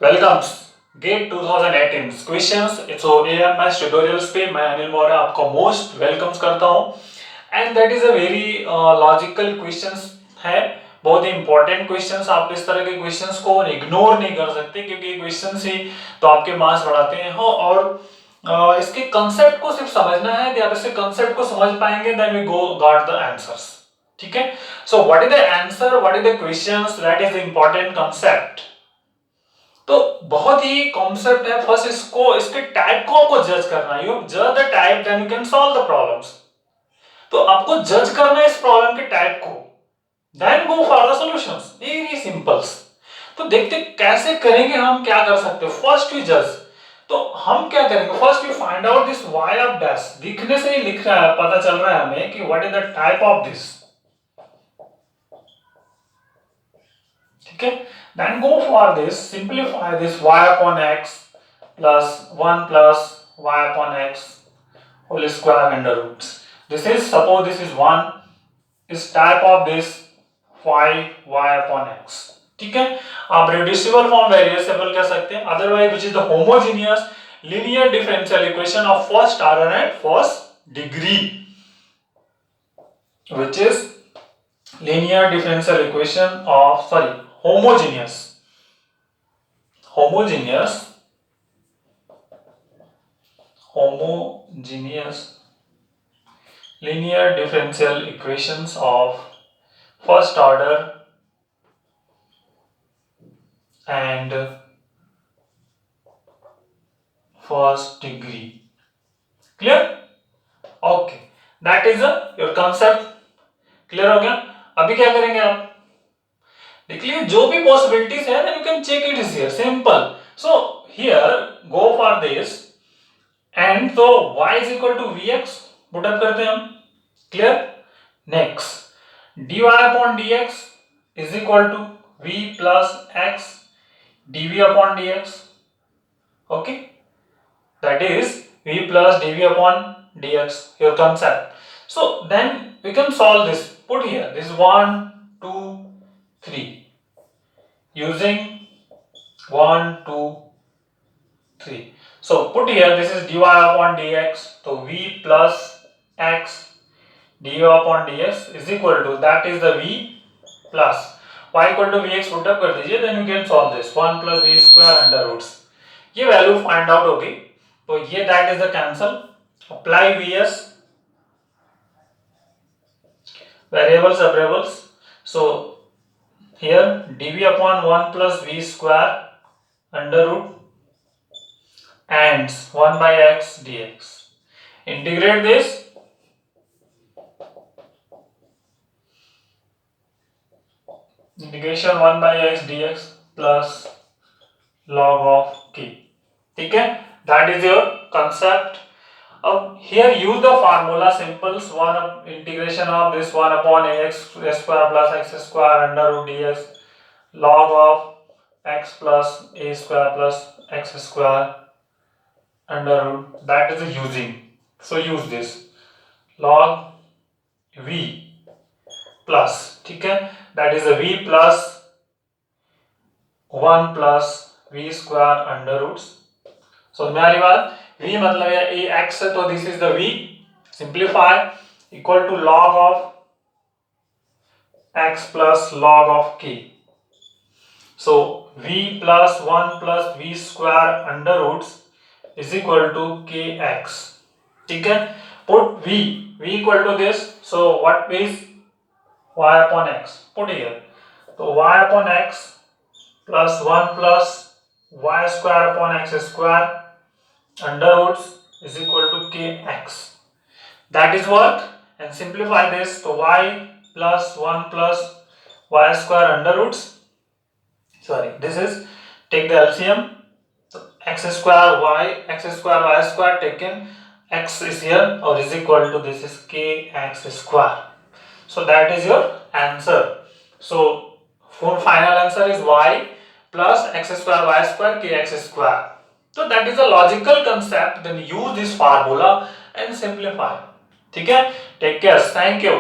Welcomes gate 2018 questions. So AMS tutorials पे मैं अनिल मौर्य आपका मोस्ट वेलकम्स करता हूं। And that is a very logical questions है, बहुत ही इंपॉर्टेंट क्वेश्चंस। आप इस तरह के क्वेश्चंस को इग्नोर नहीं कर सकते क्योंकि क्वेश्चंस ही तो आपके मार्क्स बढ़ाते हैं। हो और इसके कंसेप्ट को सिर्फ समझना है। जब इसके कंसेप्ट को समझ पाएंगे then we go got the answers. ठीक है, so what is the answer, what is the questions, that is the important concept. तो बहुत ही कॉन्सेप्ट है। फर्स्ट इसको इसके टाइप को आपको जज करना है। यू जज the type then you can solve the problems. तो आपको जज करना है इस प्रॉब्लम के टाइप को, then go for the solutions. Very simples. तो देखते कैसे करेंगे हम, क्या कर सकते हो। फर्स्ट वी जज। तो हम क्या करेंगे, first we find out this Y of dash. दिखने से ही लिख रहा है, पता चल रहा है हमें कि what is the type of this. ठीक है, then go for this, simplify this y upon x plus 1 plus y upon x whole square under roots. This is, suppose this is 1, is type of this y upon x. ठीक है, आप reducible form variable कह सकते हैं, otherwise which is the homogeneous linear differential equation of first order and first degree, which is linear differential equation of homogeneous linear differential equations of first order and first degree. Clear? Okay, that is your concept. Clear हो गया। अभी क्या करेंगे आप देख लीजिए, जो भी पॉसिबिलिटीज है then you can check it is here, simple. So here go for this and so y is equal to vx put up करते हैं हम। Clear? Next dy upon dx is equal to v plus x dv upon dx. Okay, that is v plus dv upon dx, your concept. So then we can solve this. Put here this is 1 2 3 using 1 2 3. So put here this is dy upon dx, so v plus x dy upon dx is equal to, that is the v plus y equal to vx put up कर दीजिए, then you can solve this 1 plus v square under roots. ये value find out होगी, तो ये that is the cancel. Apply vs variables separables. So here dv upon 1 plus v square under root and 1 by x dx. Integrate this. Integration 1 by x dx plus log of k. ठीक है, that is your concept. अब here use the formula simples, one integration of this 1 upon ax square plus x square under root dx log of x plus a square plus x square under root, that is using. So use this log v plus, ठीक है, that is a v plus 1 plus v square under roots. So मेरी बात, v मतलब है a x है, तो this is the v. Simplify equal to log of x plus log of k. So v plus 1 plus v square under roots is equal to kx. ठीक है, put v equal to this. So what is y upon x? Put here. So y upon x plus 1 plus y square upon x square under roots is equal to kx. That is work. And simplify this. So y plus 1 plus y square under roots. Sorry, this is, take the LCM. So x square y square taken, x is here or is equal to, this is kx square. So that is your answer. So for final answer is y plus x square y square kx square. So that is a logical concept. Then use this formula and simplify. ठीक है, take care, thank you.